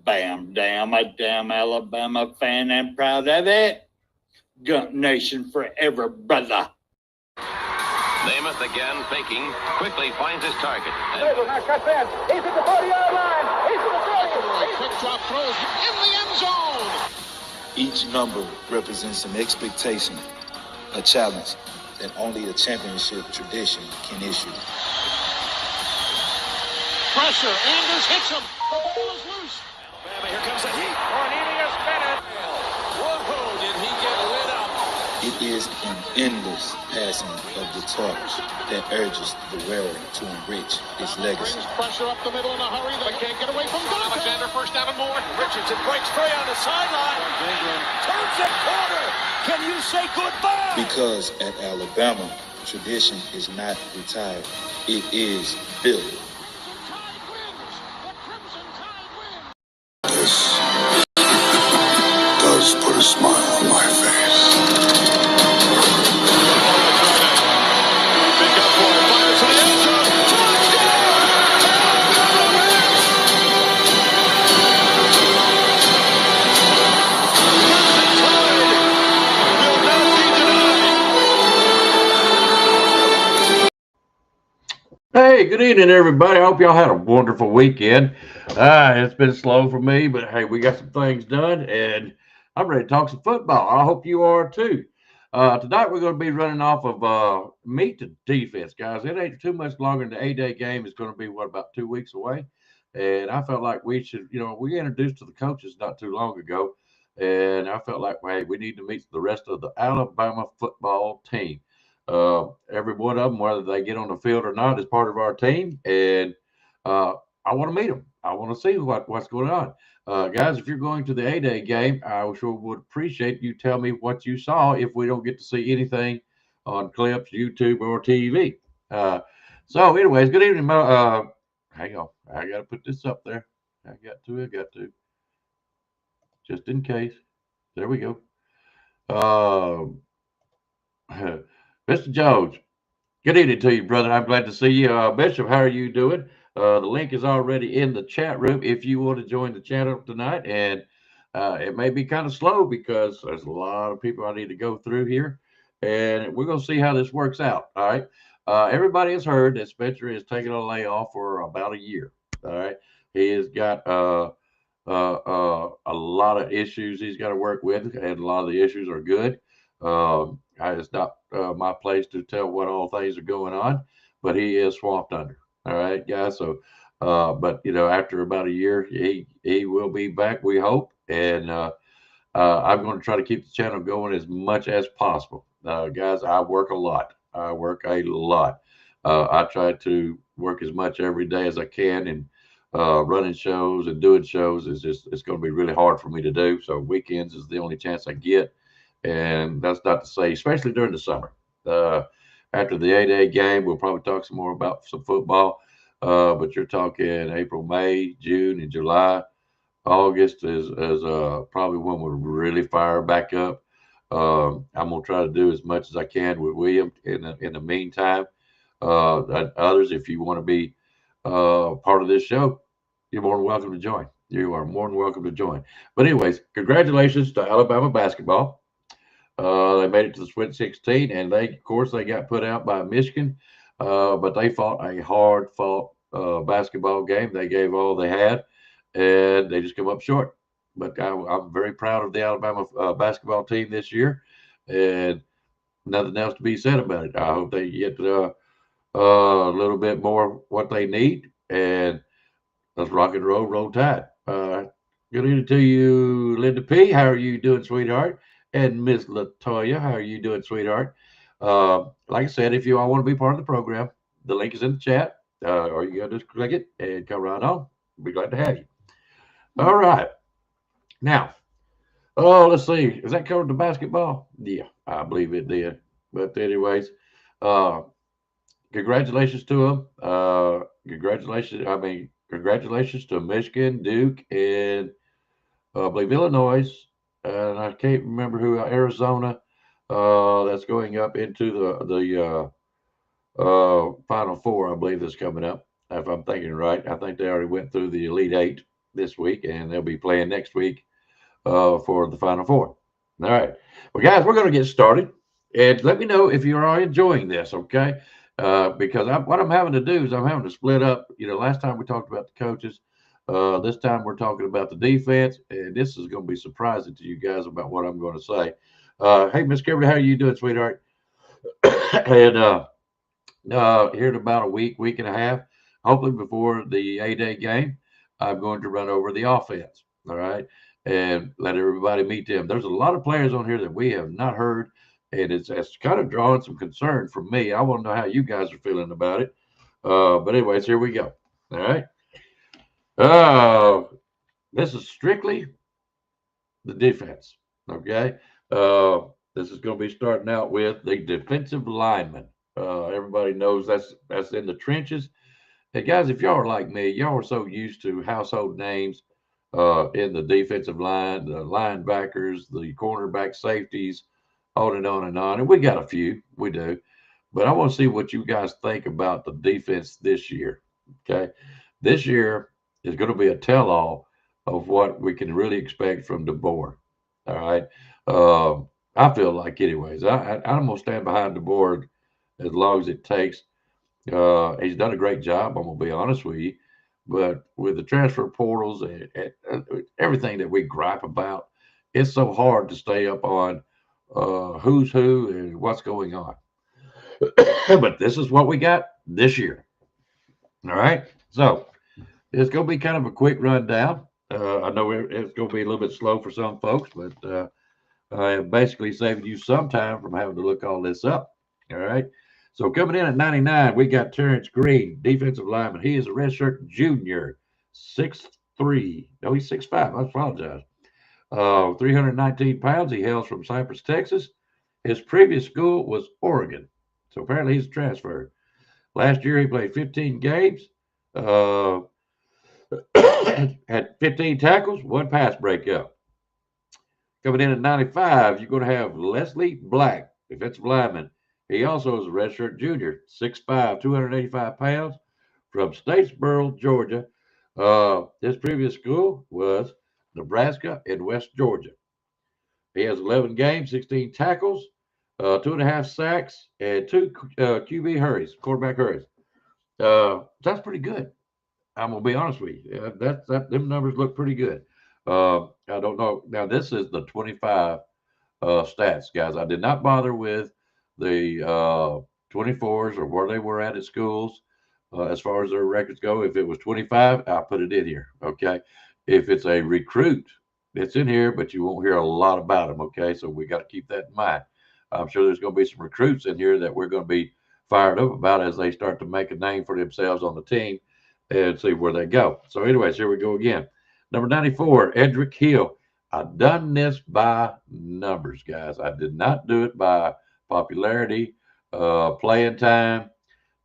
bam, damn, a damn Alabama fan and proud of it. Gump Nation forever, brother. Namath again faking, quickly finds his target. Cuts in. He's at the 40-yard line. He's at the 30. Quick drop throws in the end zone. Each number represents an expectation, a challenge that only a championship tradition can issue. Pressure. Anders hits him. The ball is loose. Alabama, here comes the heat. Cornelius Bennett. Whoa, did he get lit up? It is an endless passing of the torch that urges the wearer to enrich his legacy. Brings pressure up the middle in a hurry. They can't get away from Dante. Alexander first down and more. Richardson breaks free on the sideline. Turns it corner. Can you say goodbye? Because at Alabama, tradition is not retired. It is built. This does put a smile on my face. Big up for it. Fires to the end zone. Hey, good evening, everybody. I hope y'all had a wonderful weekend. It's been slow for me, but hey, we got some things done, and I'm ready to talk some football. I hope you are too. Tonight we're going to be running off of meat to defense, guys. It ain't too much longer than the 8-day game is going to be, about 2 weeks away. And I felt like we should, we introduced to the coaches not too long ago, and I felt like, hey, we need to meet the rest of the Alabama football team. Every one of them, whether they get on the field or not, is part of our team, and I want to meet them. I want to see what's going on. Guys, if you're going to the 8-day game, I sure would appreciate you tell me what you saw if we don't get to see anything on clips, YouTube, or TV. So anyways, good evening. Hang on. I got to put this up there. I got to. Just in case. There we go. Mr. Jones, good evening to you, brother. I'm glad to see you. Bishop, how are you doing? The link is already in the chat room if you want to join the channel tonight. And it may be kind of slow because there's a lot of people I need to go through here. And we're going to see how this works out. All right. Everybody has heard that Spencer is taking a layoff for about a year. All right. He has got a lot of issues he's got to work with, and a lot of the issues are good. It's not my place to tell what all things are going on, but he is swamped under. All right, guys. So, but after about a year, he will be back, we hope, and I'm going to try to keep the channel going as much as possible. Guys, I work a lot. I try to work as much every day as I can, and running shows and doing shows it's going to be really hard for me to do. So weekends is the only chance I get. And that's not to say, especially during the summer. After the 8-day game, we'll probably talk some more about some football. But you're talking April, May, June, and July. August is probably when we'll really fire back up. I'm going to try to do as much as I can with William in the meantime. Others, if you want to be part of this show, you're more than welcome to join. You are more than welcome to join. But anyways, congratulations to Alabama basketball. They made it to the Sweet 16, and they got put out by Michigan, but they fought a hard-fought basketball game. They gave all they had, and they just come up short. But I'm very proud of the Alabama basketball team this year, and nothing else to be said about it. I hope they get a little bit more what they need, and let's rock and roll tide. Good evening to you, Linda P. How are you doing, sweetheart? And Miss Latoya, how are you doing, sweetheart? Like I said, if you all want to be part of the program, the link is in the chat, or you got to just click it and come right on. Be glad to have you. All right. Now, let's see. Is that covered the basketball? Yeah, I believe it did. But anyways, congratulations to them. Congratulations to Michigan, Duke, and I believe Illinois. And I can't remember who, Arizona, that's going up into the Final Four, I believe, that's coming up, if I'm thinking right. I think they already went through the Elite Eight. this week, and they'll be playing next week for the Final Four. All right. Well, guys, we're going to get started. And let me know if you are enjoying this, okay? Because what I'm having to do is I'm having to split up. Last time we talked about the coaches. This time we're talking about the defense, and this is going to be surprising to you guys about what I'm going to say. Hey, Miss Kimberly, how are you doing, sweetheart? And here in about a week and a half, hopefully before the A-Day game, I'm going to run over the offense, all right, and let everybody meet them. There's a lot of players on here that we have not heard, and it's kind of drawing some concern from me. I want to know how you guys are feeling about it. But anyways, here we go. All right. This is strictly the defense, okay? This is going to be starting out with the defensive lineman. Everybody knows that's in the trenches. Hey, guys, if y'all are like me, y'all are so used to household names in the defensive line, the linebackers, the cornerback safeties, on and on and on. And we got a few, we do. But I want to see what you guys think about the defense this year, okay? This year is going to be a tell-all of what we can really expect from DeBoer, all right? I feel like, anyways, I'm going to stand behind DeBoer as long as it takes. He's done a great job, I'm going to be honest with you. But with the transfer portals and everything that we gripe about, it's so hard to stay up on who's who and what's going on. But this is what we got this year. All right. So it's going to be kind of a quick rundown. I know it's going to be a little bit slow for some folks, but I am basically saving you some time from having to look all this up. All right. So coming in at 99, we got Terrence Green, defensive lineman. He is a redshirt junior, 6'3". No, he's 6'5". I apologize. 319 pounds. He hails from Cypress, Texas. His previous school was Oregon. So apparently he's a transfer. Last year he played 15 games, had 15 tackles, 1 pass breakup. Coming in at 95, you're going to have Leslie Black, defensive lineman. He also is a redshirt junior, 6'5", 285 pounds, from Statesboro, Georgia. His previous school was Nebraska and West Georgia. He has 11 games, 16 tackles, 2.5 sacks, and 2 QB hurries, quarterback hurries. That's pretty good. I'm gonna be honest with you. Them numbers look pretty good. I don't know. Now this is the 25 stats, guys. I did not bother with the 24s or where they were at schools as far as their records go. If it was 25, I'll put it in here. Okay. If it's a recruit, it's in here, but you won't hear a lot about them. Okay. So we got to keep that in mind. I'm sure there's going to be some recruits in here that we're going to be fired up about as they start to make a name for themselves on the team and see where they go. So anyways, here we go again. Number 94, Edric Hill. I've done this by numbers, guys. I did not do it by popularity, playing time.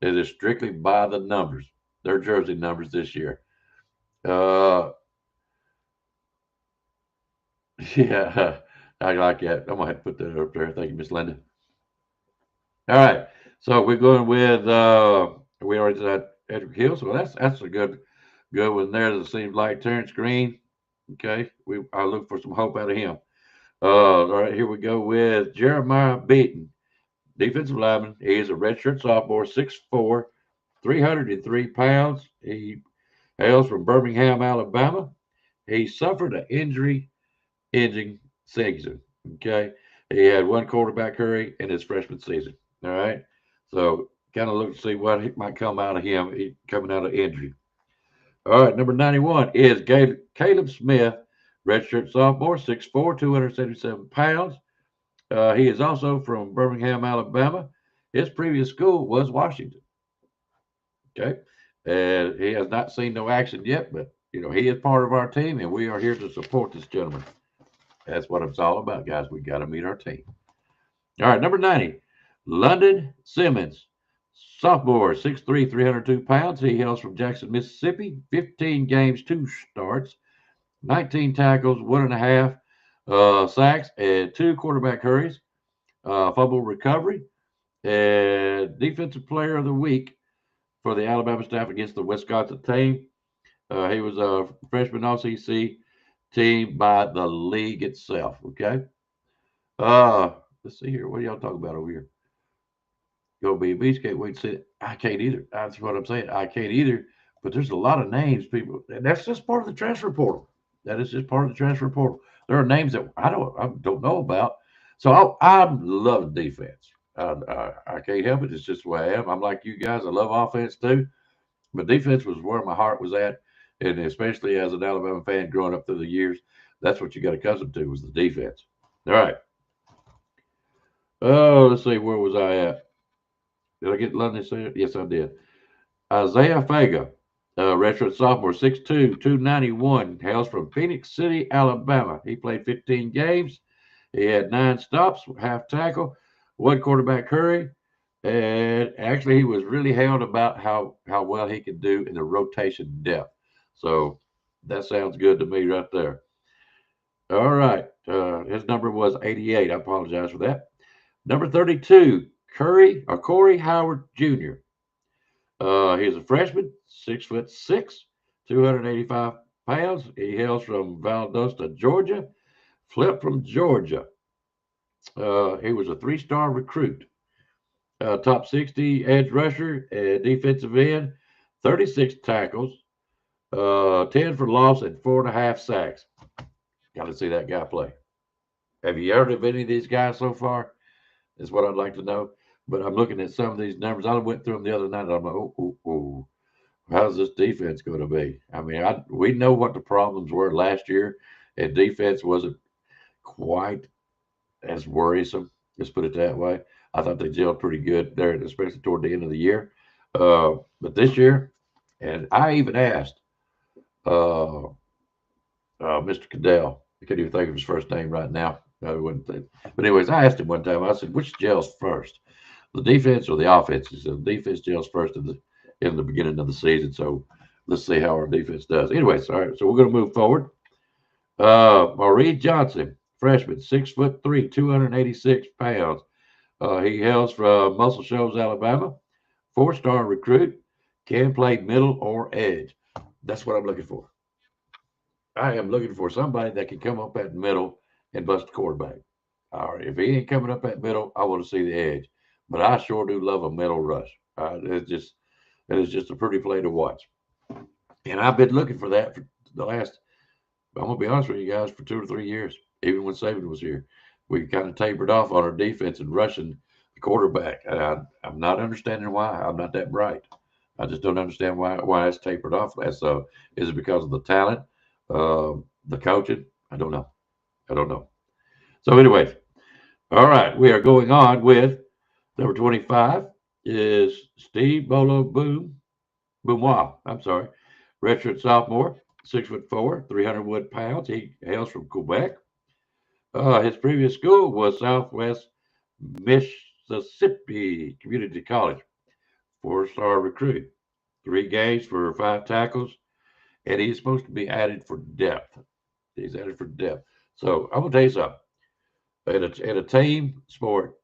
It is strictly by the numbers, their jersey numbers this year. Yeah, I like that. I'm going to have to put that up there. Thank you, Miss Linda. All right. So we're going with, we already said Edric Hill. So that's a good one there. That seems like Terrence Green. Okay. I look for some hope out of him. All right. Here we go with Jeremiah Beaton, defensive lineman. He is a redshirt sophomore, 6'4", 303 pounds. He hails from Birmingham, Alabama. He suffered an injury-ending season. Okay. He had 1 quarterback hurry in his freshman season. All right. So kind of look to see what might come out of him coming out of injury. All right. Number 91 is Caleb Smith, redshirt sophomore, 6'4", 277 pounds. He is also from Birmingham, Alabama. His previous school was Washington. Okay. And he has not seen no action yet, but, he is part of our team, and we are here to support this gentleman. That's what it's all about, guys. We got to meet our team. All right. Number 90, London Simmons, sophomore, 6'3", 302 pounds. He hails from Jackson, Mississippi. 15 games, 2 starts, 19 tackles, 1.5 sacks, and 2 quarterback hurries, fumble recovery, and defensive player of the week for the Alabama staff against the Wisconsin team. He was a freshman OCC team by the league itself. Okay. Let's see here. What are y'all talking about over here? Go be a beast. Can't wait to see it. I can't either. That's what I'm saying. I can't either. But there's a lot of names, people, and that's just part of the transfer portal. That is just part of the transfer portal. There are names that I don't know about. So I love defense. I can't help it. It's just the way I am. I'm like you guys. I love offense too, but defense was where my heart was at, and especially as an Alabama fan growing up through the years, that's what you got accustomed to was the defense. All right. Oh, let's see. Where was I at? Did I get London? Yes, I did. Isaiah Faga, redshirt sophomore, 6'2", 291, hails from Phoenix City, Alabama. He played 15 games. He had 9 stops, half tackle, 1 quarterback hurry, and actually he was really hailed about how well he could do in the rotation depth. So that sounds good to me right there. All right. His number was 88. I apologize for that. Number 32, Corey Howard Jr. He's a freshman, 6'6", 285 pounds. He hails from Valdosta, Georgia. Flipped from Georgia. He was a 3-star recruit. Top 60 edge rusher and defensive end, 36 tackles, 10 for loss, and 4.5 sacks. Got to see that guy play. Have you heard of any of these guys so far? Is what I'd like to know. But I'm looking at some of these numbers. I went through them the other night. And I'm like, how's this defense going to be? I mean, we know what the problems were last year, and defense wasn't quite as worrisome. Let's put it that way. I thought they gelled pretty good there, especially toward the end of the year. But this year, and I even asked Mr. Cadell. I can't even think of his first name right now. I wouldn't think. But anyways, I asked him one time. I said, "Which gels first, the defense or the offense?" He said, "The defense gels first in the beginning of the season." So let's see how our defense does. Anyways, all right. So we're going to move forward. Maurice Johnson, freshman, 6'3", 286 pounds. He hails from Muscle Shoals, Alabama. 4-star recruit. Can play middle or edge. That's what I'm looking for. I am looking for somebody that can come up at middle and bust the quarterback. All right, if he ain't coming up at middle, I want to see the edge. But I sure do love a middle rush. It is just a pretty play to watch. And I've been looking for that for the last, I'm going to be honest with you guys, for 2 or 3 years. Even when Saban was here, we kind of tapered off on our defense and rushing the quarterback. And I'm not understanding why. I'm not that bright. I just don't understand why it's tapered off. So is it because of the talent, the coaching? I don't know. So anyways, all right, we are going on with number 25 is Steve Boumois. I'm sorry, redshirt sophomore, 6'4", 300 pounds. He hails from Quebec. His previous school was Southwest Mississippi Community College. 4-star recruit. 3 games for 5 tackles, and he's supposed to be added for depth. He's added for depth. So I'm gonna tell you something. In a team sport,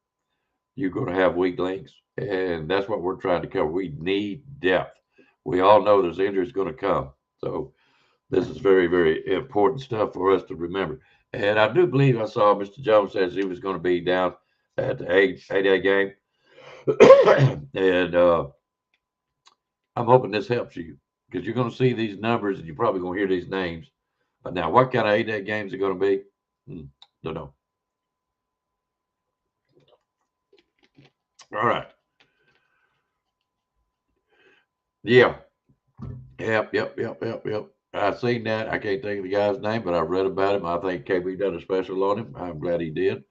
you're going to have weak links, and that's what we're trying to cover. We need depth. We all know there's injuries going to come. So this is very, very important stuff for us to remember. And I do believe I saw Mr. Jones says he was going to be down at the 8A game. And I'm hoping this helps you because you're going to see these numbers and you're probably going to hear these names. Now, what kind of 8A games are going to be? Don't know. All right. Yeah. Yep. I've seen that. I can't think of the guy's name, but I've read about him. I think KB done a special on him. I'm glad he did.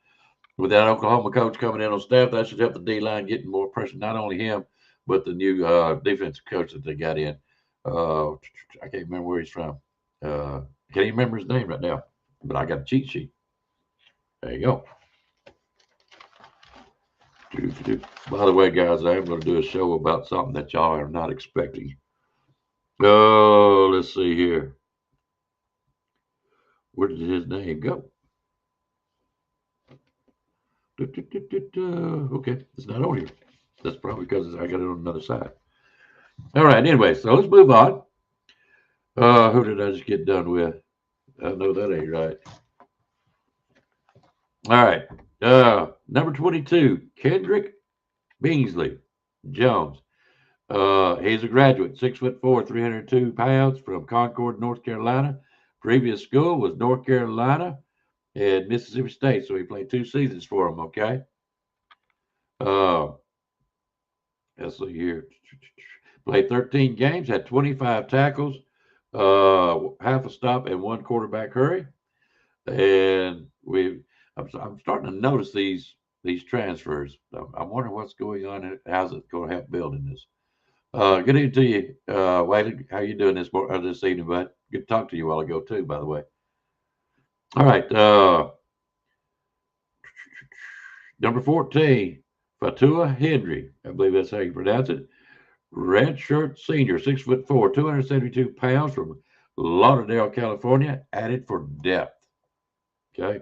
With that Oklahoma coach coming in on staff, that should help the D-line getting more pressure. Not only him, but the new defensive coach that they got in. I can't remember where he's from. Can't even remember his name right now, but I got a cheat sheet. There you go. By the way, guys, I am going to do a show about something that y'all are not expecting. Oh, let's see here. Where did his name go? Okay, it's not on here. That's probably because I got it on another side. All right, anyway, so let's move on. Who did I just get done with? I know that ain't right. All right. Number 22, Kendrick Beasley Jones. He's a graduate, 6'4", 302 pounds from Concord, North Carolina. Previous school was North Carolina and Mississippi State, so he played 2 seasons for them. Okay. Let's see here. Played 13 games, had 25 tackles, half a stop, and 1 quarterback hurry. And I'm starting to notice these transfers. I'm wondering what's going on and how's it going to help building this. Good evening to you, Waylon. How you doing this evening, bud? Good to talk to you a while ago too, by the way. All right. Number 14, Fatua Henry. I believe that's how you pronounce it. Red shirt senior, 6'4", 272 pounds from Lauderdale, California. Added for depth. Okay.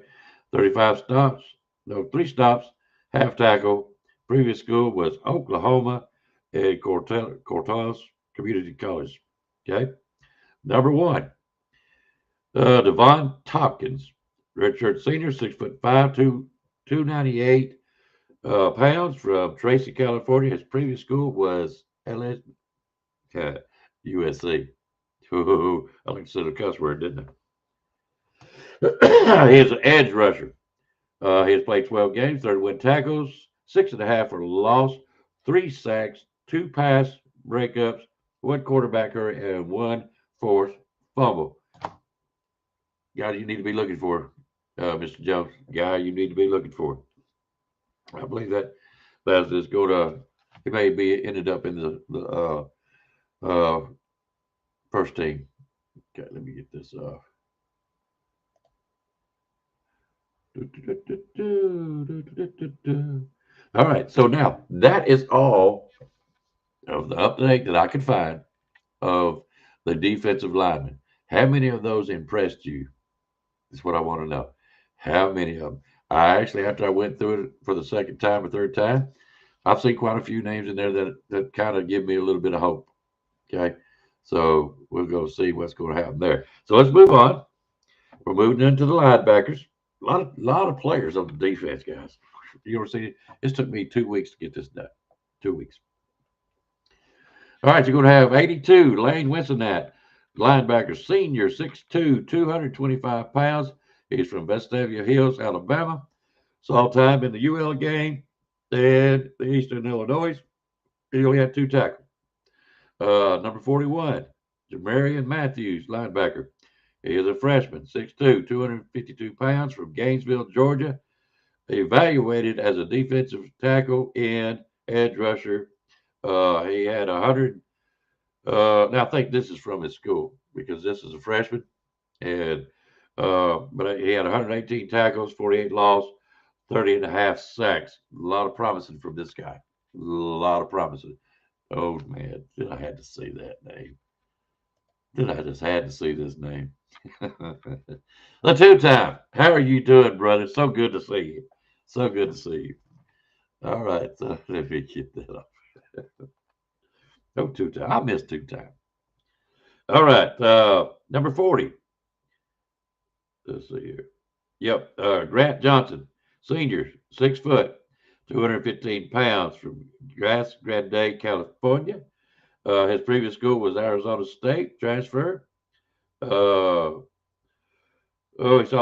35 stops. No, 3 stops. Half tackle. Previous school was Oklahoma and Cortez Community College. Okay. Number 1, Devon Tompkins, redshirt senior, 6'5", 298 pounds from Tracy, California. His previous school was USC. Ooh, I like to say the cuss word, didn't I? He is an edge rusher. He has played 12 games, 31 tackles, 6.5 for loss, 3 sacks, 2 pass breakups, 1 quarterback hurry, and 1 forced fumble. Guy you need to be looking for, Mr. Jones. Guy you need to be looking for. I believe that's just going to. He may be ended up in the first team. Okay, let me get this off. All right, so now that is all of the update that I could find of the defensive linemen. How many of those impressed you? Is what I want to know. How many of them? I actually, after I went through it for the second time or third time, I've seen quite a few names in there that kind of give me a little bit of hope. Okay, so we'll go see what's going to happen there. So let's move on. We're moving into the linebackers. A lot of players on the defense, guys. You ever see it? This took me 2 weeks to get this done. 2 weeks. All right, you're going to have 82, Lane Winsonat, linebacker, senior, 6'2", 225 pounds. He's from Vestavia Hills, Alabama. Saw time in the UL game and the Eastern Illinois. He only had 2 tackles. Number 41, Jamarian Matthews, linebacker. He is a freshman, 6'2", 252 pounds from Gainesville, Georgia. Evaluated as a defensive tackle and edge rusher. He had 100. Now I think this is from his school because this is a freshman, and but he had 118 tackles, 48 loss, 30.5 sacks. A lot of promising from this guy. A lot of promising. Oh man, did I had to see that name? Did I just had to see this name? The 2-time. How are you doing, brother? So good to see you. So good to see you. All right, so let me get that off. Oh, 2-time. I missed 2-time. All right, number 40. Let's see here. Yep, Grant Johnson, senior, 6 foot, 215 pounds from Grass Grande, California. His previous school was Arizona State transfer. He saw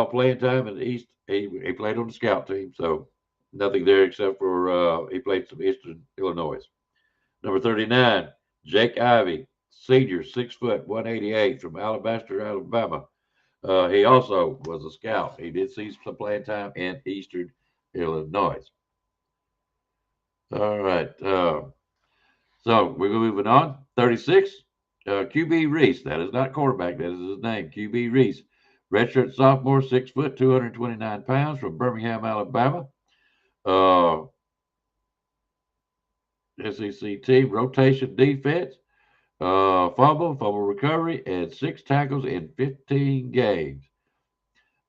playing time in the East. He played on the scout team, so nothing there except for he played some Eastern Illinois. Number 39, Jake Ivey, senior, 6 foot, 188 from Alabaster, Alabama. He also was a scout. He did see some playing time in Eastern Illinois. All right. So we're moving on. 36, QB Reese. That is not quarterback. That is his name. QB Reese. Redshirt sophomore, 6 foot, 229 pounds from Birmingham, Alabama. SEC team, rotation defense, fumble recovery, and 6 tackles in 15 games.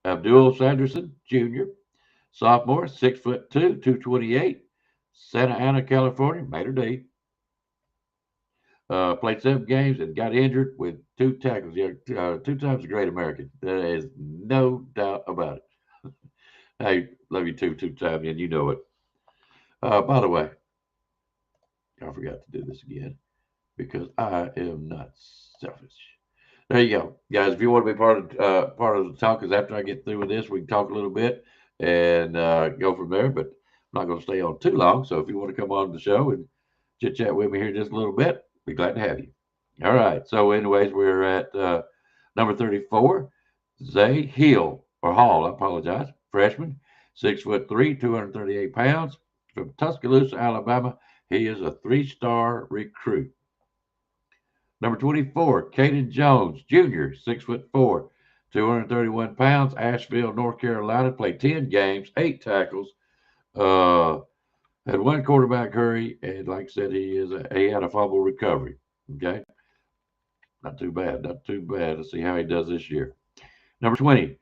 Abdul Sanderson, Jr., sophomore, 6'2", 228, Santa Ana, California, Mater D. Played 7 games and got injured with 2 tackles. Yeah, 2 times a great American. There is no doubt about it. I love you too, 2 times, and you know it. By the way, I forgot to do this again because I am not selfish. There you go, guys. If you want to be part of the talk, because after I get through with this, we can talk a little bit and go from there. But I'm not going to stay on too long. So if you want to come on the show and chit chat with me here just a little bit, be glad to have you. All right. So, anyways, we're at number 34, Zay Hill or Hall. I apologize. Freshman, 6'3", 238 pounds, from Tuscaloosa, Alabama. He is a 3-star recruit. Number 24, Caden Jones, Jr., 6'4", 231 pounds, Asheville, North Carolina. Played 10 games, 8 tackles, had 1 quarterback hurry, and like I said, he had a fumble recovery. Okay, not too bad, not too bad. Let's see how he does this year. Number 20,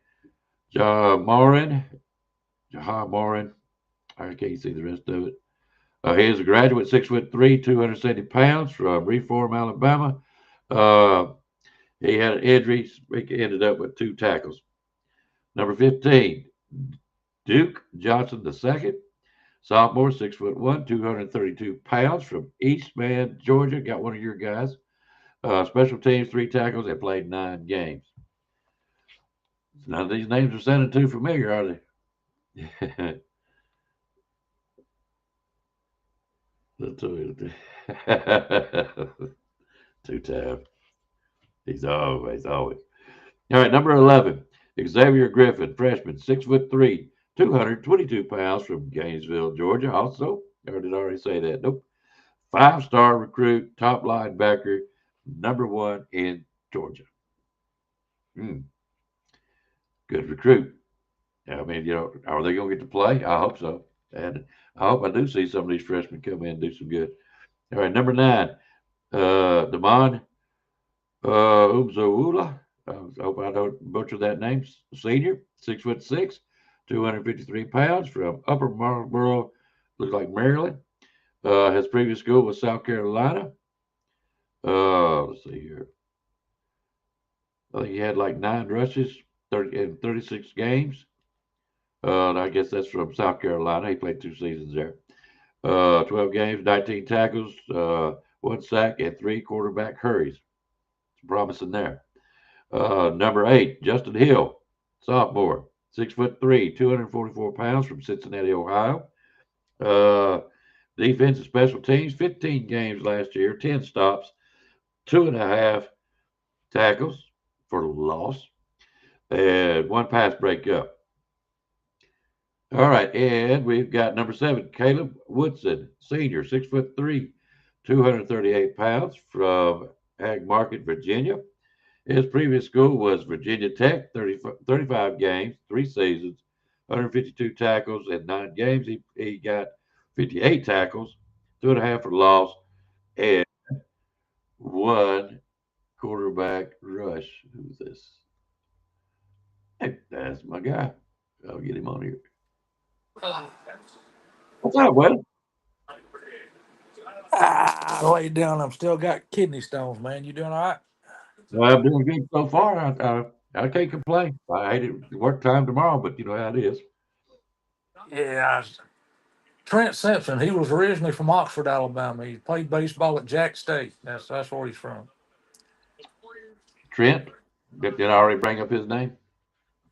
Jaha Morin. I can't see the rest of it. He is a graduate, 6'3", 270 pounds, from Reform, Alabama. He had an injury. He ended up with 2 tackles. Number 15, Duke Johnson II, sophomore, 6'1", 232 pounds, from Eastman, Georgia. Got one of your guys. Special teams, 3 tackles, and played 9 games. None of these names are sounding too familiar, are they? Two-time. He's always. All right, number 11, Xavier Griffin, freshman, 6'3", 222 pounds, from Gainesville, Georgia. Also, or did I already say that? Nope. 5-star recruit, top linebacker, number 1 in Georgia. Good recruit. I mean, are they going to get to play? I hope so. And I hope I do see some of these freshmen come in and do some good. All right, number 9, Damon Ubzawula. I hope I don't butcher that name. Senior, 6'6", 253 pounds, from Upper Marlboro, looks like Maryland. His previous school was South Carolina. Let's see here. I think he had like 9 rushes, 36 games. I guess that's from South Carolina. He played 2 seasons there. 12 games, 19 tackles, 1 sack, and 3 quarterback hurries. It's promising there. Number 8, Justin Hill, sophomore, 6'3", 244 pounds, from Cincinnati, Ohio. Defense and special teams, 15 games last year, 10 stops, 2.5 tackles for loss, and 1 pass breakup. All right, and we've got number 7, Caleb Woodson, senior, 6'3", 238 pounds, from Ag Market, Virginia. His previous school was Virginia Tech, 35 games, 3 seasons, 152 tackles in 9 games. He got 58 tackles, 2.5 for loss, and 1 quarterback rush. Who's this? Hey, that's my guy. I'll get him on here. What's up, Will? Lay down. I'm still got kidney stones, man. You doing all right? I'm doing good so far. I can't complain. I hate it. Work time tomorrow, but you know how it is. Yeah. Trent Simpson. He was originally from Oxford, Alabama. He played baseball at Jack State. That's where he's from. Trent, did I already bring up his name?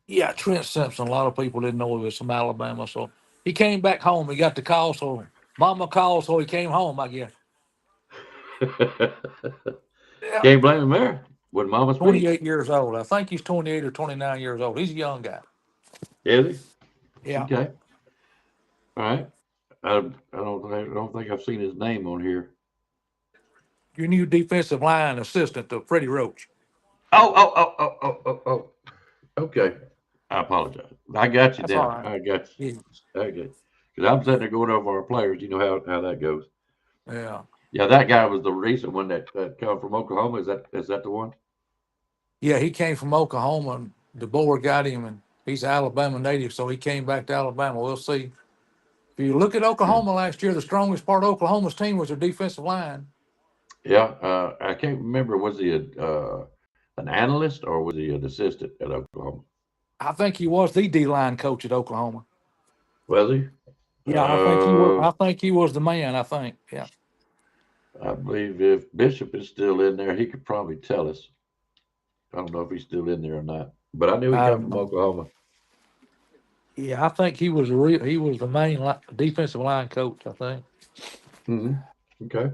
Yeah, Trent Simpson. A lot of people didn't know he was from Alabama, so he came back home. He got the call, so Mama called, so he came home, I guess. Yeah. Can't blame him there. Would Mama speak? 28 years old. I think he's 28 or 29 years old. He's a young guy. Is he? Yeah. Okay. All right. I don't think I've seen his name on here. Your new defensive line assistant to Freddie Roach. Oh. Okay. I apologize. I got you That's down. all right. I got you. Yeah. Okay. Because I'm sitting there going over our players. You know how that goes. Yeah. Yeah, that guy was the recent one that come from Oklahoma. Is that the one? Yeah, he came from Oklahoma, and the board got him, and he's an Alabama native, so he came back to Alabama. We'll see. If you look at Oklahoma last year, the strongest part of Oklahoma's team was their defensive line. Yeah, I can't remember. Was he an analyst or was he an assistant at Oklahoma? I think he was the D line coach at Oklahoma. Was he? Yeah, I think he was. I think he was the man. I think. Yeah. I believe if Bishop is still in there, he could probably tell us. I don't know if he's still in there or not, but I knew he I come don't from know. Oklahoma. Yeah, I think he was real. He was the main defensive line coach. I think Hmm. Okay.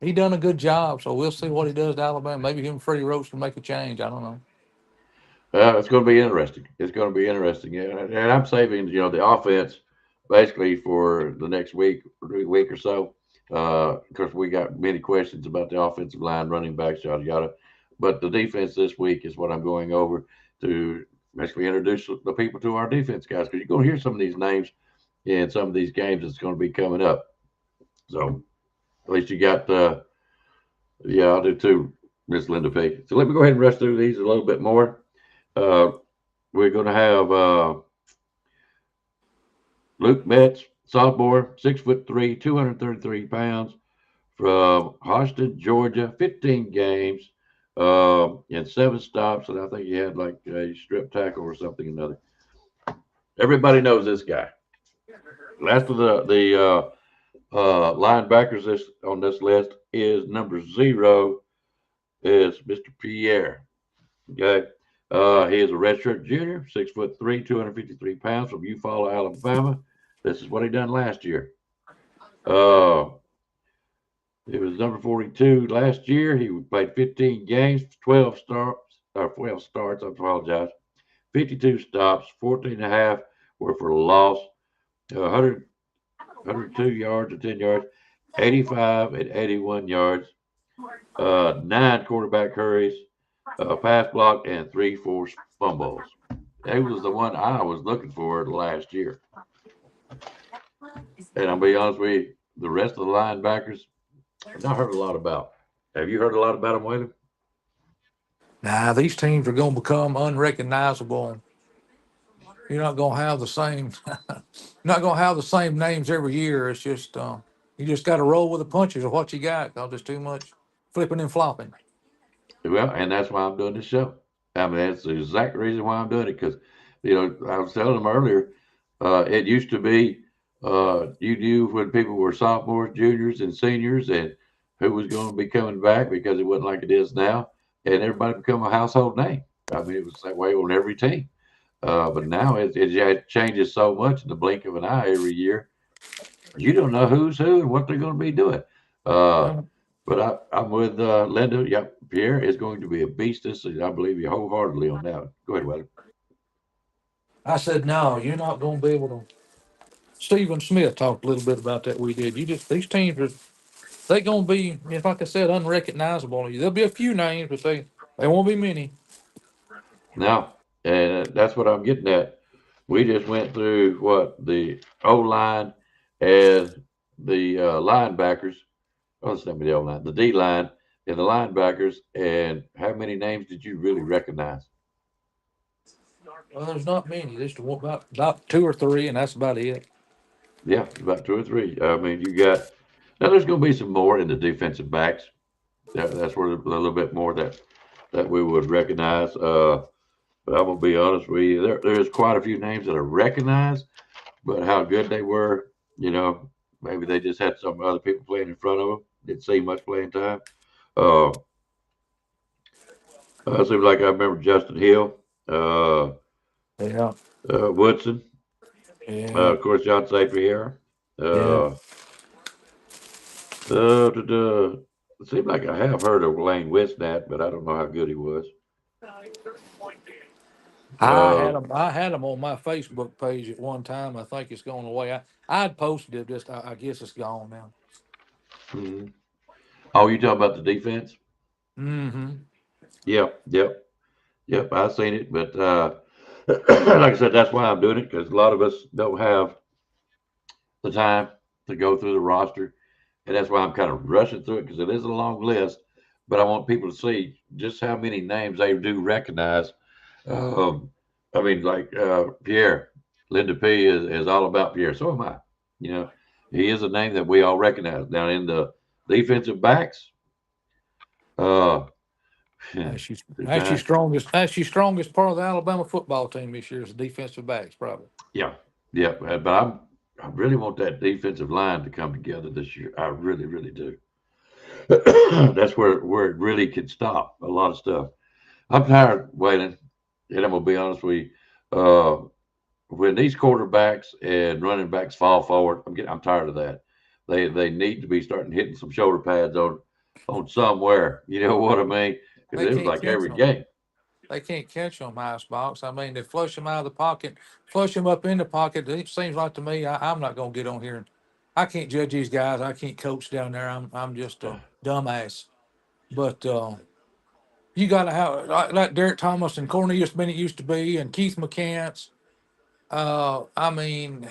he done a good job. So we'll see what he does to Alabama. Maybe him and Freddie Roach can make a change. I don't know. It's going to be interesting. It's going to be interesting. And I'm saving, the offense basically for the next week or so. Because we got many questions about the offensive line, running backs, yada, yada. But the defense this week is what I'm going over to basically introduce the people to our defense guys. Because you're going to hear some of these names in some of these games that's going to be coming up. So at least you got, yeah, I'll do too, Miss Linda P. So let me go ahead and rush through these a little bit more. Uh, we're going to have Luke Betts, sophomore, 6'3", 233 pounds, from Austin, Georgia, 15 games and 7 stops. And I think he had like a strip tackle or something another. Everybody knows this guy. Last of the linebackers on this list is number 0 is Mr. Pierre. Okay. He is a redshirt junior, 6'3", 253 pounds, from Eufaula, Alabama. This is what he done last year. He was number 42 last year. He played 15 games, 12 starts, or 12 starts. I apologize. 52 stops, 14 and a half were for a loss. 102 yards or 10 yards, 85 and 81 yards. 9 quarterback hurries, pass block, and 3 forced fumbles. That was the one I was looking for last year. And I'll be honest with you, the rest of the linebackers, I've not heard a lot about. Have you heard a lot about them, Waylon? Nah, these teams are going to become unrecognizable. You're not going to have the same. Not going to have the same names every year. It's just you just got to roll with the punches of what you got. Cause there's too much flipping and flopping. Well, and that's why I'm doing this show. I mean, that's the exact reason why I'm doing it. Because, I was telling them earlier, it used to be you knew when people were sophomores, juniors, and seniors, and who was going to be coming back because it wasn't like it is now, and everybody become a household name. I mean, it was that way on every team. But now it changes so much in the blink of an eye every year. You don't know who's who and what they're going to be doing. Uh, Well, but I'm with Linda. Yep, Pierre is going to be a beast. This is, I believe you wholeheartedly on that. Go ahead, Weather. I said no. You're not going to be able to. Stephen Smith talked a little bit about that. We did. You just these teams are they going to be, like I said, unrecognizable. There'll be a few names, but they won't be many. Now, and that's what I'm getting at. We just went through what the O line and the linebackers. Oh, it's not the O line, the D line and the linebackers. And how many names did you really recognize? Well, there's not many. There's about 2 or 3, and that's about it. Yeah, about 2 or 3. I mean, you got now. There's going to be some more in the defensive backs. That's where a little bit more that we would recognize. But I'm gonna be honest with you, there's quite a few names that I recognize, but how good they were, maybe they just had some other people playing in front of them. Didn't see much playing time. Uh, it seems like I remember Justin Hill, Yeah, Woodson, yeah, of course, John Sapier. yeah. Uh, it seemed like I have heard of Lane Wisnat, but I don't know how good he was. Uh, I had him on my Facebook page at one time. I think it's going away. I'd posted it. Just I guess it's gone now. mhm. Oh, you talking about the defense? Mm-hmm. Yep, yep, yep. I've seen it, but like I said, that's why I'm doing it because a lot of us don't have the time to go through the roster, and that's why I'm kind of rushing through it because it is a long list. But I want people to see just how many names they do recognize. Um, I mean, like Pierre, Linda P is all about Pierre. So am I. You know, he is a name that we all recognize. Now in the defensive backs, Uh, That's your, two that's your times. strongest. That's your strongest part of the Alabama football team this year is the defensive backs, probably. Yeah, yeah. But I really want that defensive line to come together this year. I really, really do. That's where it really could stop a lot of stuff. I'm tired, Waylon, and I'm gonna be honest with you. When these quarterbacks and running backs fall forward, I'm tired of that. They need to be starting hitting some shoulder pads on somewhere. You know what I mean? Because They it was can't like catch every them. game. They can't catch them, Icebox. I mean, they flush them out of the pocket, flush them up in the pocket. It seems like to me, I'm not going to get on here. I can't judge these guys. I can't coach down there. I'm just a dumbass. But you got to have like Derek Thomas and Cornelius Bennett used to be, and Keith McCants. I mean,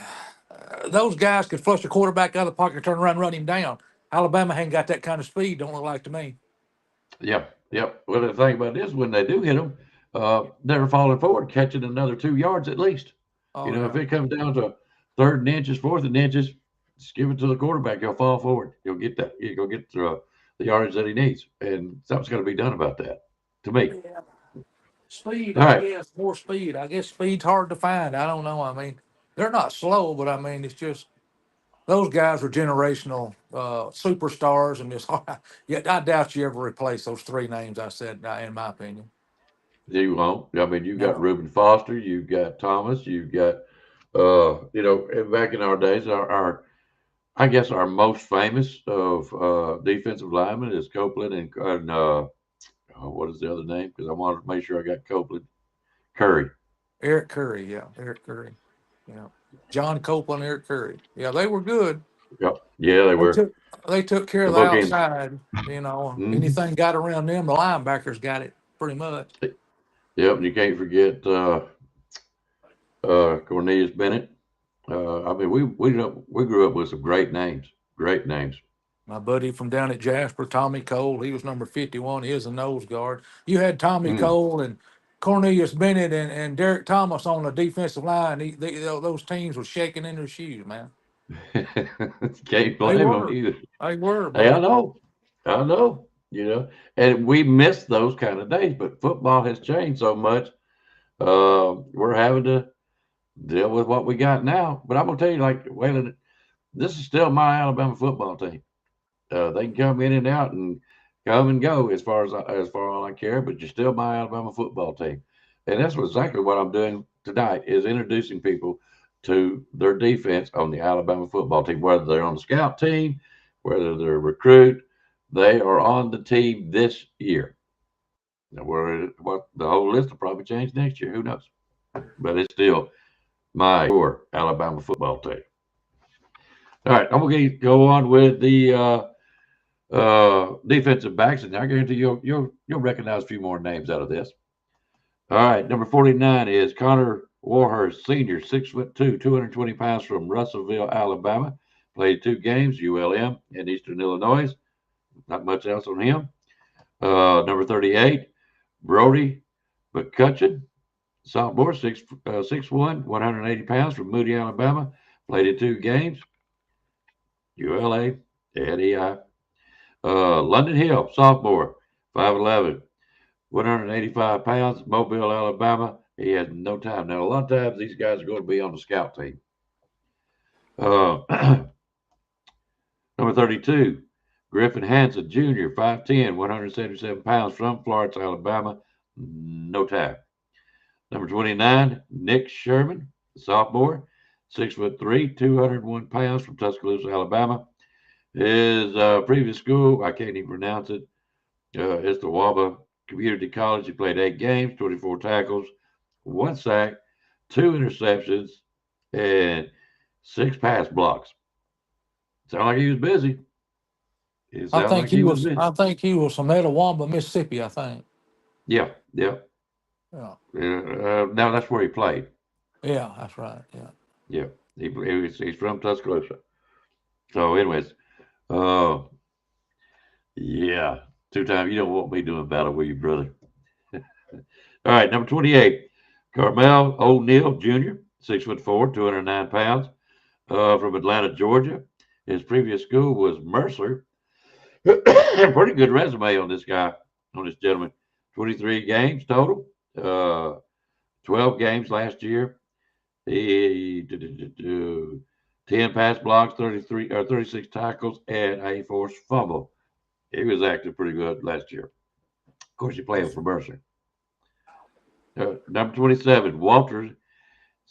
those guys could flush the quarterback out of the pocket, turn around, and run him down. Alabama ain't got that kind of speed. Don't look like to me. Yeah, yeah. Well, the thing about this, when they do hit them, they're falling forward, catching another 2 yards at least. Oh If yeah. it comes down to third and inches, fourth and inches, just give it to the quarterback. He'll fall forward. He'll get that. He'll get the yardage that he needs, and something's got to be done about that. To me. Speed, All I right. guess, more speed. I guess speed's hard to find. I don't know. I mean, they're not slow, but I mean, it's just those guys are generational superstars, and it's hard. Yeah, I doubt you ever replace those three names I said, in my opinion. You won't. I mean, you got No. Reuben Foster, you got Thomas, you got, and back in our days, I guess our most famous of defensive linemen is Copeland and what is the other name? Because I wanted to make sure I got Copeland. Curry. Eric Curry, yeah, Eric Curry, yeah, John Copeland, Eric Curry, yeah, they were good. Yep. Yeah, they They were took they took care the of the bookends. outside. You know, Hmm. anything got around them, the linebackers got it pretty much. Yep. And you can't forget Cornelius Bennett. I mean, we grew up with some great names. Great names. My buddy from down at Jasper, Tommy Cole, he was number 51. He was a nose guard. You had Tommy Mm. Cole and Cornelius Bennett and Derek Thomas on the defensive line. Those teams were shaking in their shoes, man. Can't They blame them were. either. They were, Hey, I buddy. know. I know. And we miss those kind of days, but football has changed so much. We're having to deal with what we got now. But I'm gonna tell you, like, Waylon, this is still my Alabama football team. They can come in and out and come and go as far as all I care, but you're still my Alabama football team. And that's exactly what I'm doing tonight is introducing people to their defense on the Alabama football team, whether they're on the scout team, whether they're a recruit, they are on the team this year. Now, what the whole list will probably change next year. Who knows? But it's still my core Alabama football team. All right, I'm gonna go on with the defensive backs, and I guarantee you'll recognize a few more names out of this. All right, number 49 is Connor Warhurst, senior, 6'2", 220 pounds from Russellville, Alabama. Played 2 games, ULM and Eastern Illinois. Not much else on him. Number 38, Brody McCutcheon, sophomore, 6'1", 180 pounds from Moody, Alabama. Played in 2 games, ULA and EI. London Hill, sophomore, 5'11", 185 pounds, Mobile, Alabama. He had no time. Now, a lot of times these guys are going to be on the scout team. Number 32, Griffin Hansen, Jr., 5'10", 177 pounds from Florence, Alabama. No time. Number 29, Nick Sherman, sophomore, 6'3", 201 pounds from Tuscaloosa, Alabama. His previous school, I can't even pronounce it. It's the Waba Community College. He played 8 games, 24 tackles, 1 sack, 2 interceptions, and 6 pass blocks. Sound like he was busy. It I sounded think like he was busy. he was from Etowamba, Mississippi. I think. Yeah. Yeah. Now that's where he played. Yeah, that's right. Yeah. Yeah. He's from Tuscaloosa. So, anyways, yeah. 2 times. You don't want me doing battle with you, brother. All right. Number 28, Carmel O'Neal Jr., 6'4", 209 pounds, from Atlanta, Georgia. His previous school was Mercer. Pretty good resume on this guy. on this gentleman. 23 games total. 12 games last year. He 10 pass blocks, 36 tackles, and a forced fumble. He was acting pretty good last year. Of course, he played for Mercer. Number 27, Walter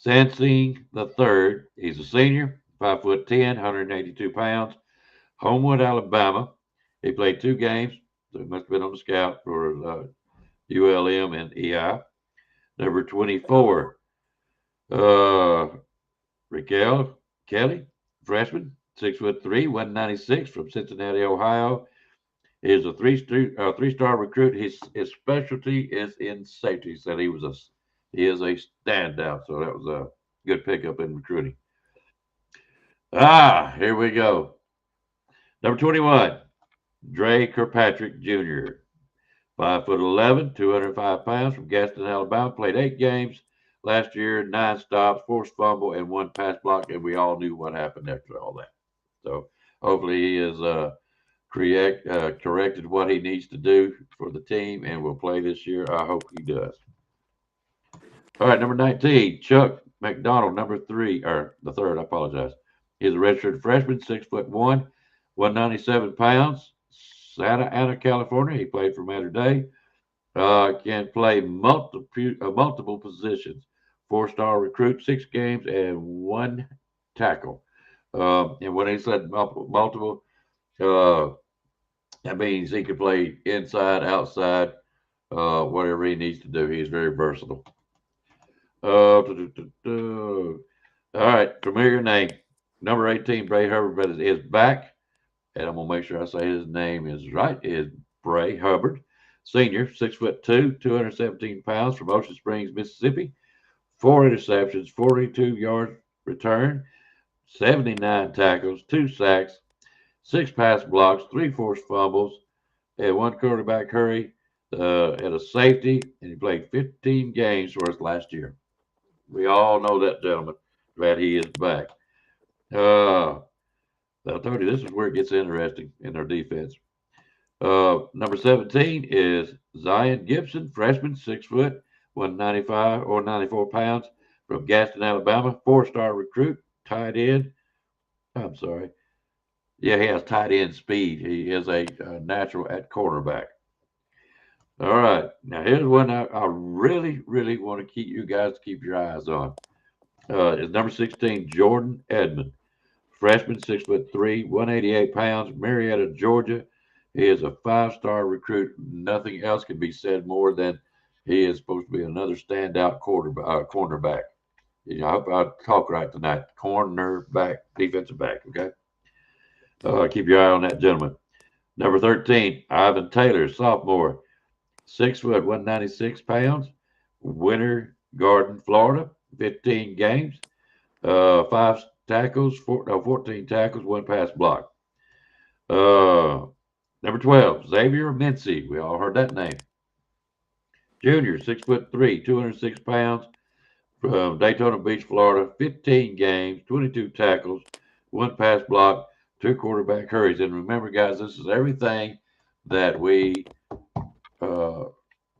Sansing III. He's a senior, 5'10", 182 pounds. Homewood, Alabama. He played 2 games. So he must have been on the scout for ULM and EI. Number 24, Raquel Kelly, freshman, 6'3", 196 from Cincinnati, Ohio. He is a three-star recruit. His specialty is in safety. He said he is a standout. So that was a good pickup in recruiting. Here we go. Number 21, Dre Kirkpatrick Jr., 5'11", 205 pounds from Gaston, Alabama. Played 8 games last year, 9 stops, forced fumble, and 1 pass block. And we all knew what happened after all that. So hopefully he is corrected what he needs to do for the team and will play this year. I hope he does. All right, number 19, Chuck McDonald, number 3, or the 3rd, I apologize. He's a redshirt freshman, 6'1", 197 pounds, Santa Ana, California. He played for Mater Dei. Can play multiple positions. 4-star recruit, 6 games, and 1 tackle. And when he said multiple, that means he can play inside, outside, whatever he needs to do. He's very versatile. All right, familiar name. Number 18, Bray Hubbard is back. And I'm going to make sure I say his name is right. Is Bray Hubbard. Senior, 6'2", 217 pounds from Ocean Springs, Mississippi. 4 interceptions, 42 yards return, 79 tackles, 2 sacks, 6 pass blocks, 3 forced fumbles, and 1 quarterback hurry at a safety, and he played 15 games for us last year. We all know that gentleman. Glad he is back. I told you this is where it gets interesting in our defense. Number 17 is Zion Gibson, freshman, 6 foot, 195 or 94 pounds from Gaston, Alabama. 4-star recruit, tight end. I'm sorry. Yeah, he has tight end speed. He is a natural at cornerback. All right. Now, here's one I really, really want to keep you guys to keep your eyes on. Is number 16, Jordan Edmond. Freshman, 6'3", 188 pounds, Marietta, Georgia. He is a 5-star recruit. Nothing else can be said more than he is supposed to be another standout cornerback. I hope I talk right tonight. Cornerback, defensive back, okay? Keep your eye on that gentleman. Number 13, Ivan Taylor, sophomore. 6 foot, 196 pounds. Winter Garden, Florida. 15 games. 5 tackles, 14 tackles, 1 pass block. Number 12, Xavier Mincy. We all heard that name. Junior, 6'3", 206 pounds from Daytona Beach, Florida. 15 games, 22 tackles, 1 pass block, 2 quarterback hurries. And remember, guys, this is everything that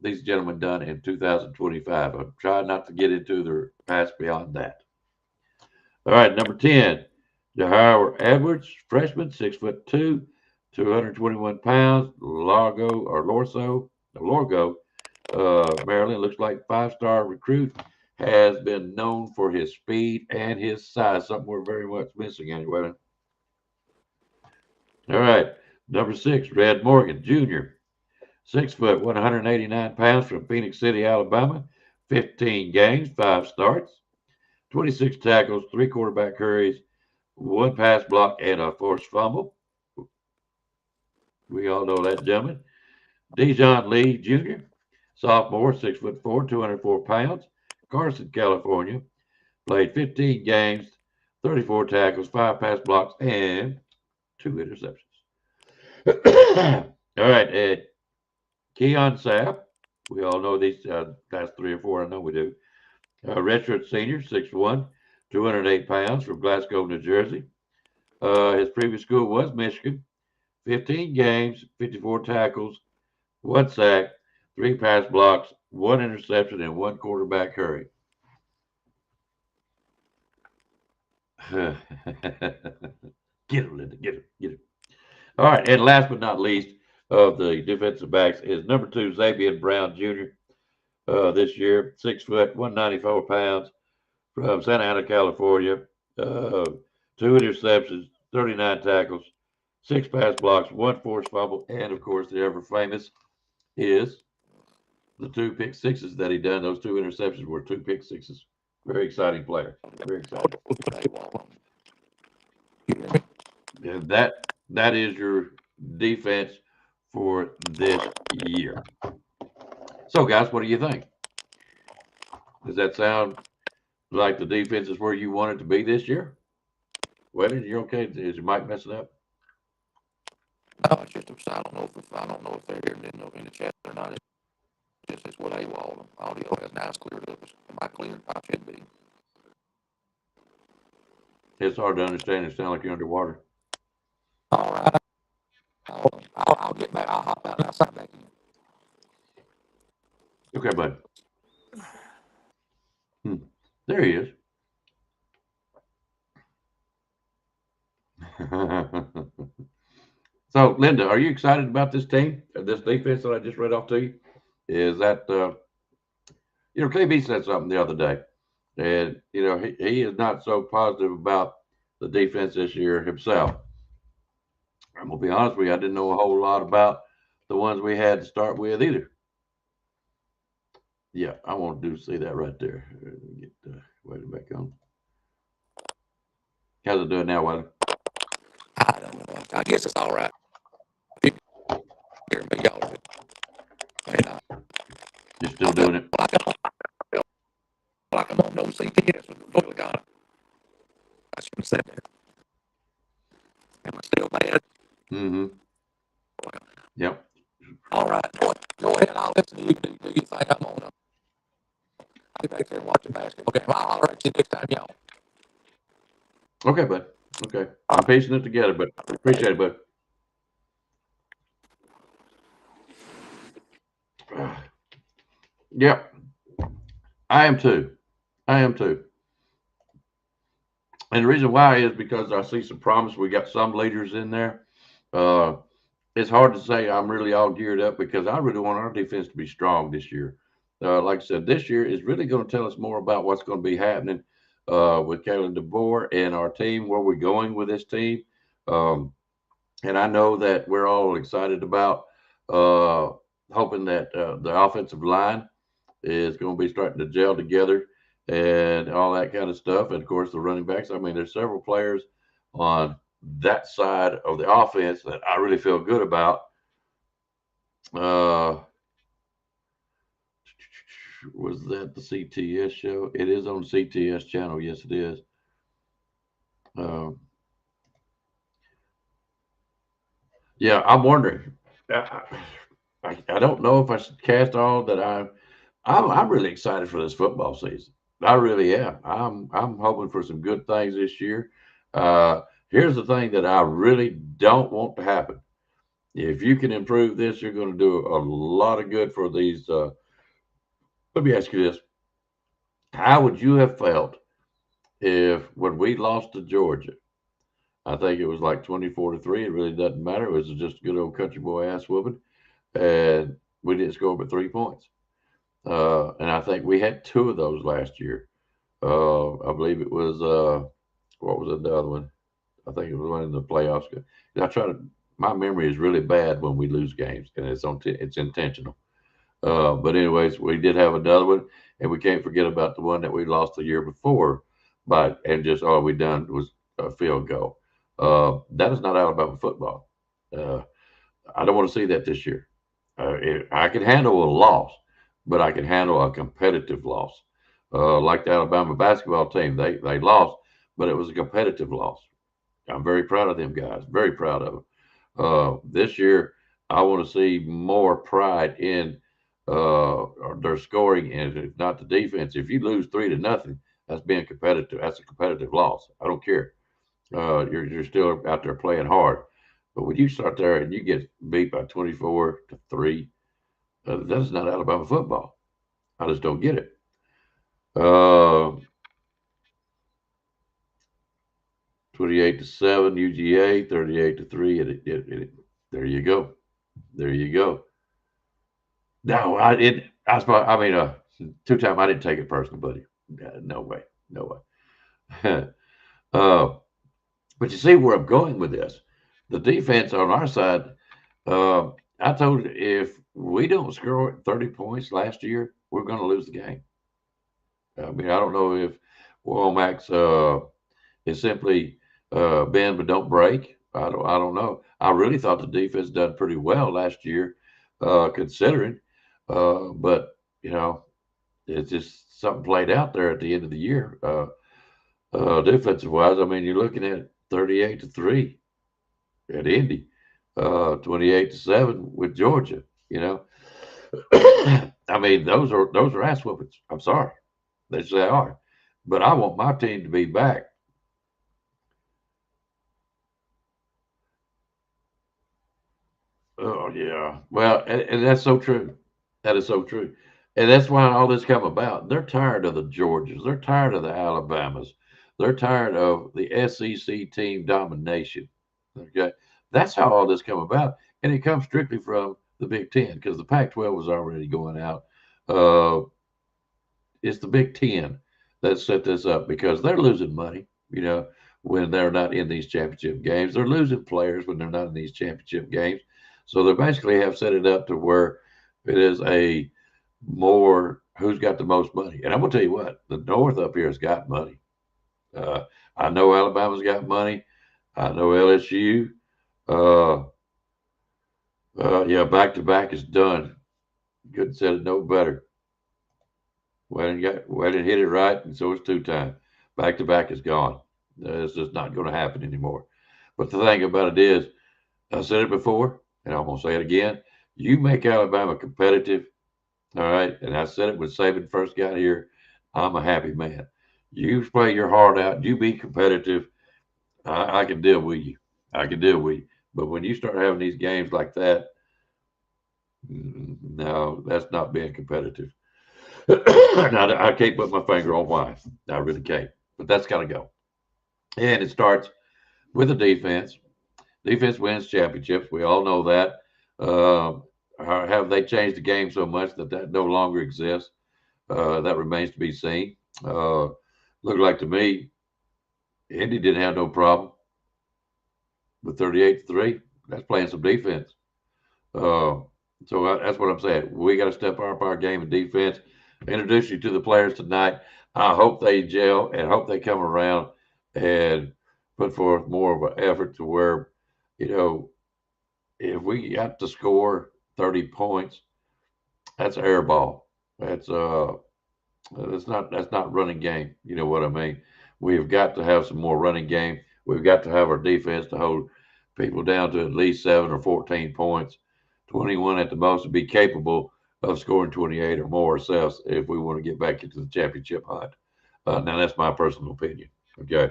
these gentlemen done in 2025. I'm trying not to get into their past beyond that. All right, number 10, Jahar Edwards, freshman, 6'2", 221 pounds, Largo, Maryland. Looks like 5-star recruit. Has been known for his speed and his size. Something we're very much missing anyway. All right, number 6, Red Morgan, Jr., 6 foot, 189 pounds from Phoenix City, Alabama. 15 games, 5 starts, 26 tackles, 3 quarterback hurries, 1 pass block, and a forced fumble. We all know that gentleman. Dejon Lee Jr., sophomore, 6'4", 204 pounds, Carson, California. Played 15 games, 34 tackles, 5 pass blocks, and 2 interceptions. All right, Keon Sapp. We all know these last 3 or 4. I know we do. Redshirt senior, 6'1", 208 pounds from Glasgow, New Jersey. His previous school was Michigan. 15 games, 54 tackles, 1 sack, 3 pass blocks, 1 interception, and 1 quarterback hurry. Get him, Linda. Get him. Get him. All right. And last but not least of the defensive backs is number 2, Xavier Brown Jr. This year, 6 foot, 194 pounds from Santa Ana, California. 2 interceptions, 39 tackles, 6 pass blocks, 1 forced fumble, and of course, the ever famous is the 2 pick sixes that he done. Those 2 interceptions were 2 pick sixes. Very exciting player. Very exciting. And that is your defense for this year. So, guys, what do you think? Does that sound like the defense is where you want it to be this year? Wedding, you okay? Is your mic messing up? No, it's just I don't know if they're here in the chat or not. It's what audio has now cleared up. Am I clear? I should be. It's hard to understand. It sounds like you're underwater. All right. I'll get back. I'll hop out and I'll sign back in. Okay, bud. There he is. So, Linda, are you excited about this team, this defense that I just read off to you? Is that, KB said something the other day, and, he is not so positive about the defense this year himself. I'm going to be honest with you, I didn't know a whole lot about the ones we had to start with either. Yeah, I want to see that right there. Get Wiley back on. How's it doing now, Wiley? I don't know. I guess it's all right. Hear me, y'all. You're still doing it. Like I'm on no CTS with the toilet gun. I shouldn't have said that. Am I still bad? Mm-hmm. Yep. All right. Go ahead. I'll listen to you. Do you think I'm on? I'll be back there watching basketball. Okay. I'll holler at you next time, y'all. Okay, bud. Okay. I'm piecing it together, but appreciate it, bud. Yep. I am too. And the reason why is because I see some promise. We got some leaders in there. It's hard to say I'm really all geared up because I really want our defense to be strong this year. Like I said, this year is really going to tell us more about what's going to be happening with Kalen DeBoer and our team, where we're going with this team. And I know that we're all excited about hoping that the offensive line is going to be starting to gel together and all that kind of stuff. And, of course, the running backs. I mean, there's several players on that side of the offense that I really feel good about. Was that the CTS show? It is on the CTS channel. Yes, it is. Yeah, I'm wondering. I don't know if I should cast all that I'm really excited for this football season. I really am. I'm hoping for some good things this year. Here's the thing that I really don't want to happen. If you can improve this, you're going to do a lot of good for these. Let me ask you this. How would you have felt if when we lost to Georgia, I think it was like 24-3. It really doesn't matter. It was just a good old country boy ass whooping. And we didn't score but 3 points. And I think we had 2 of those last year. I believe it was, what was the other one? I think it was one in the playoffs. My memory is really bad when we lose games, and it's intentional. But anyways, we did have another one, and we can't forget about the one that we lost the year before, and just all we done was a field goal. That is not Alabama football. I don't want to see that this year. I can handle a loss, but I can handle a competitive loss. Like the Alabama basketball team, they lost, but it was a competitive loss. I'm very proud of them guys. Very proud of them. This year, I want to see more pride in their scoring, and if not the defense. If you lose 3-0, that's being competitive. That's a competitive loss. I don't care. You're still out there playing hard. But when you start there and you get beat by 24-3, That's not Alabama football. I just don't get it. 28-7 UGA, 38-3. There you go. There you go. No, two-time. I didn't take it personal, buddy. No way. No way. But you see where I'm going with this. The defense on our side, I told you, if we don't score 30 points last year, we're going to lose the game. I mean, I don't know if Womack's is simply bend but don't break. I don't know. I really thought the defense done pretty well last year, considering. But it's just something played out there at the end of the year. Defensive wise, I mean, you're looking at 38-3 at Indy, 28-7 with Georgia. I mean, those are ass whoopings. I'm sorry, they are, but I want my team to be back. Oh yeah, well, and that's so true. That is so true, and that's why all this come about. They're tired of the Georgias. They're tired of the Alabamas. They're tired of the SEC team domination. Okay, that's how all this come about, and it comes strictly from the Big Ten because the Pac-12 was already going out. It's the Big Ten that set this up because they're losing money. When they're not in these championship games, they're losing players when they're not in these championship games. So they basically have set it up to where it is a more who's got the most money. And I'm gonna tell you what, the North up here has got money. I know Alabama's got money. I know LSU. Yeah, back to back is done. Couldn't said it no better. Went and hit it right, and so it's two-time. Back to back is gone. It's just not going to happen anymore. But the thing about it is, I said it before, and I'm going to say it again. You make Alabama competitive, all right? And I said it when Saban first got here. I'm a happy man. You play your heart out. You be competitive. I can deal with you. I can deal with you. But when you start having these games like that, no, that's not being competitive. Now, I can't put my finger on why. I really can't. But that's got to go. And it starts with the defense. Defense wins championships. We all know that. Have they changed the game so much that no longer exists? That remains to be seen. Looked like to me, Indy didn't have no problem with 38-3. That's playing some defense. So that's what I'm saying. We got to step up our game in defense. Introduce you to the players tonight. I hope they gel and hope they come around and put forth more of an effort to where, if we got to score 30 points, that's air ball. That's not running game. You know what I mean? We've got to have some more running game. We've got to have our defense to hold people down to at least 7 or 14 points, 21 at the most, to be capable of scoring 28 or more ourselves if we want to get back into the championship hunt. Now, that's my personal opinion. Okay.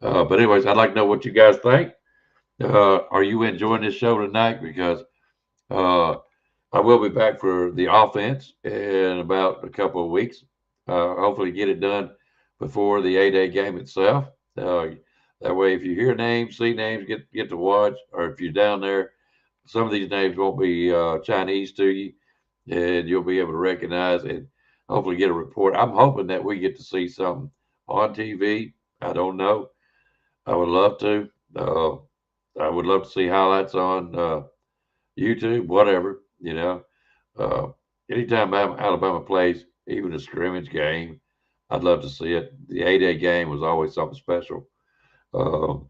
But anyways, I'd like to know what you guys think. Are you enjoying this show tonight? Because I will be back for the offense in about a couple of weeks. Hopefully get it done before the A-Day game itself. That way, if you hear names, see names, get to watch, or if you're down there, some of these names won't be Chinese to you, and you'll be able to recognize and hopefully get a report. I'm hoping that we get to see something on TV. I don't know. I would love to. I would love to see highlights on YouTube, whatever, Anytime Alabama plays, even a scrimmage game, I'd love to see it. The A-Day game was always something special. Of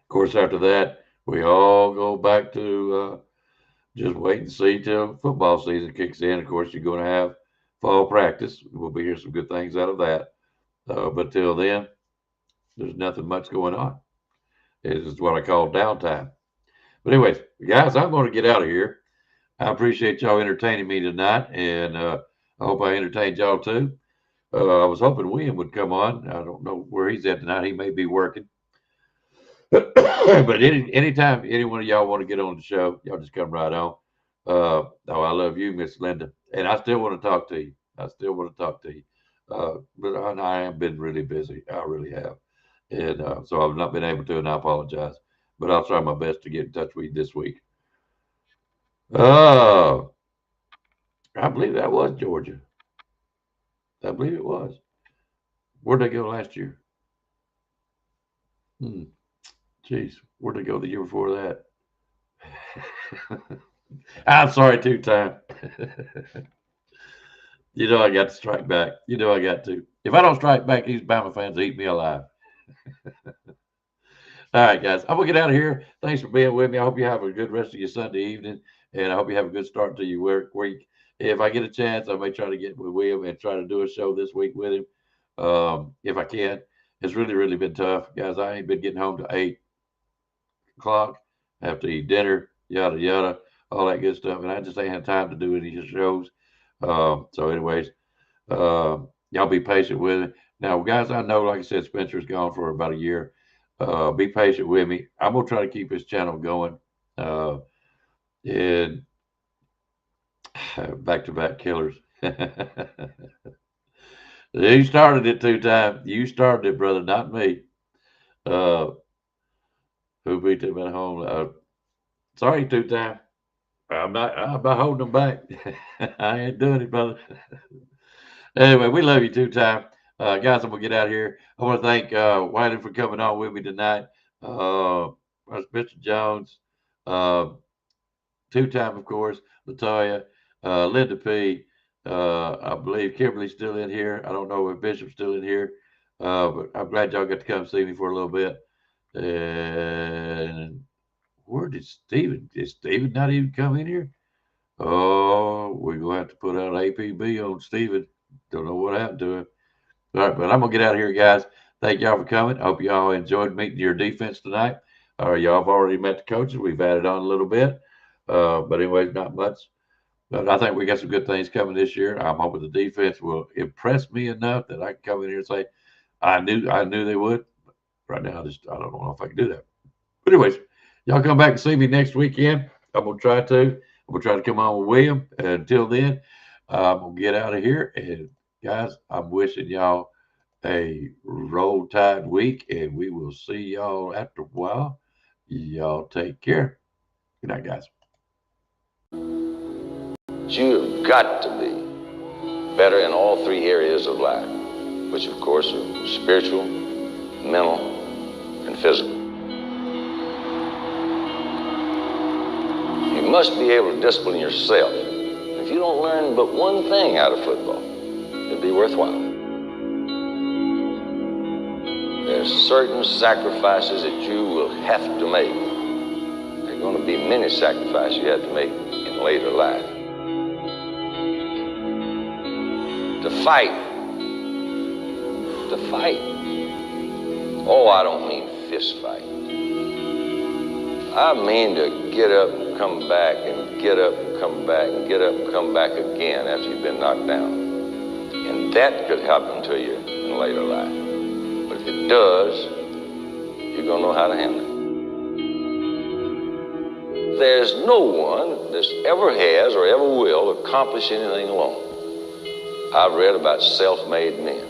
course, after that, we all go back to just wait and see till football season kicks in. Of course, you're going to have fall practice. We'll be hearing some good things out of that. But till then, there's nothing much going on. It's what I call downtime. But anyways, guys, I'm going to get out of here. I appreciate y'all entertaining me tonight, and I hope I entertained y'all too. I was hoping William would come on. I don't know where he's at tonight. He may be working. But anytime any one of y'all want to get on the show, y'all just come right on. I love you, Miss Linda, and I still want to talk to you. I still want to talk to you. But I have been really busy. I really have. And so I've not been able to, and I apologize. But I'll try my best to get in touch with you this week. I believe that was Georgia. I believe it was. Where'd they go last year? Jeez, where'd they go the year before that? I'm sorry, two-time. You know I got to strike back. You know I got to. If I don't strike back, these Bama fans eat me alive. All right, guys, I'm gonna get out of here. Thanks for being with me. I hope you have a good rest of your Sunday evening, and I hope you have a good start to your work week. If I get a chance, I may try to get with William and try to do a show this week with him, if I can. It's really, really been tough, guys. I ain't been getting home to 8 o'clock. I have to eat dinner, yada yada, all that good stuff, and I just ain't had time to do any shows. So, anyways, y'all be patient with it. Now, guys, I know, like I said, Spencer's gone for about a year. Be patient with me. I'm gonna try to keep his channel going. And back-to-back killers. You started it two-time. You started it, brother, not me. Who beat them at home? Sorry, two-time. I'm not holding them back. I ain't doing it, brother. Anyway, we love you two-time. Guys, I'm gonna get out of here. I want to thank Wiley for coming on with me tonight. Mr. Jones, two-time, of course, Latoya, Linda P. I believe Kimberly's still in here. I don't know if Bishop's still in here, but I'm glad y'all got to come see me for a little bit. And where did Steven? Did Steven not even come in here? Oh, we're going to have to put out APB on Steven. Don't know what happened to him. All right, but I'm going to get out of here, guys. Thank y'all for coming. I hope y'all enjoyed meeting your defense tonight. Y'all have already met the coaches. We've added on a little bit. But anyways, not much. But I think we got some good things coming this year. I'm hoping the defense will impress me enough that I can come in here and say, I knew they would. Right now, I don't know if I can do that. But anyways, y'all come back and see me next weekend. I'm gonna try to come on with William. And until then, I'm gonna get out of here. And guys, I'm wishing y'all a roll tide week, and we will see y'all after a while. Y'all take care. Good night, guys. You've got to be better in all three areas of life, which of course are spiritual, mental, and physical. You must be able to discipline yourself. If you don't learn but one thing out of football, it'll be worthwhile. There's certain sacrifices that you will have to make. There are going to be many sacrifices you have to make in later life. To fight. Oh, I don't mean fist fight. I mean to get up and come back and get up and come back and get up and come back again after you've been knocked down. And that could happen to you in later life. But if it does, you're going to know how to handle it. There's no one that ever has or ever will accomplish anything alone. I've read about self-made men.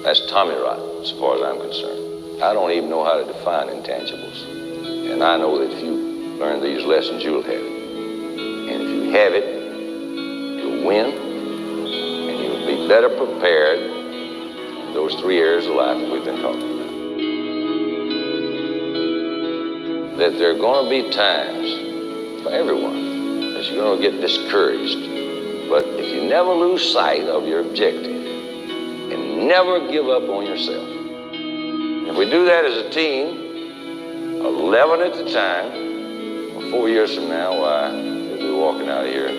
That's Tommy rot, as far as I'm concerned. I don't even know how to define intangibles. And I know that if you learn these lessons, you'll have it. And if you have it, you'll win, and you'll be better prepared in those three areas of life that we've been talking about. That there are going to be times for everyone that you're going to get discouraged. But if you never lose sight of your objective and never give up on yourself, if we do that as a team, 11 at a time, 4 years from now, why, we'll be walking out of here